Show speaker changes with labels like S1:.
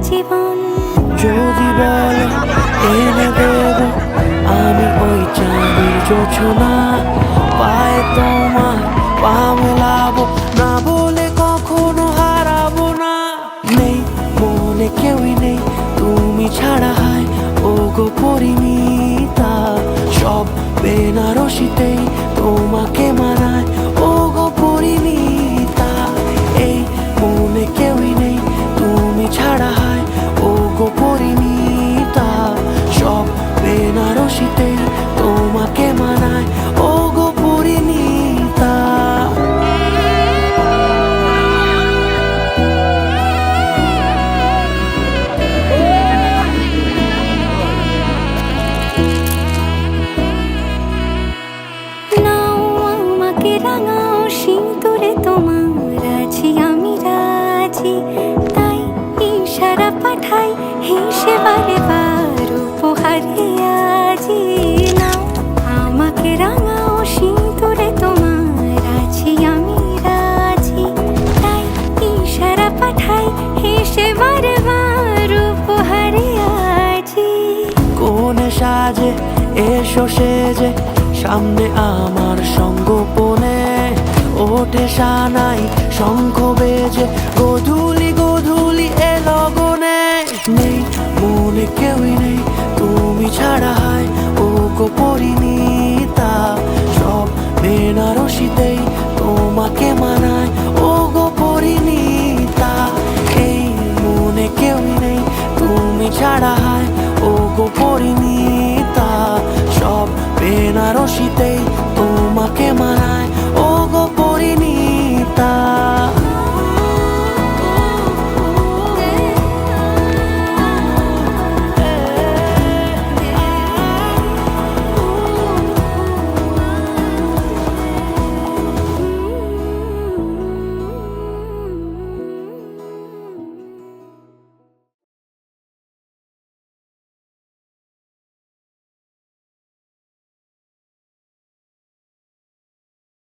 S1: জীবন।
S2: যদি বলে এনে দেব আমি ওই চাঁদের জোছনা, পায়ে তোমার পা মেলাবো, না বলে কখনো হারাবো না। নেই মনে কেউই নেই তুমি ছাড়া, হায় ও গো পরিণীতা। সব বেনারসিতেই তোমাকে মানায় ও গো পরিণীতা। এই মনে কেউই নেই তুমি ছাড়া, হায় ও গো পরিণীতা। সব বেনারসিতেই তোমাকে মানায় ও গো পরিণীতা।
S1: নাও আমাকে রাঙাও সিঁদুরে তোমার আছি আমি রাজি, তাই ইশারা পাঠাই হেসে বারে বার উপহারে আজি। নাও আমাকে রাঙাও সিঁদুরে তোমার আছি আমি রাজি, তাই ইশারা পাঠাই হেসে বারে বার উপহারে আজি।
S2: কোনে সাজে এসো সেজে সামনে আমার সঙ্গোপনে, ওঠে সানাই শঙ্খ বেজে গধূলি গধূলি এ লগনে। নেই মনে কেউই নেই তুমি ছাড়া, হায় ও গো পরিণীতা। সব বেনারসিতেই তোমাকে মানা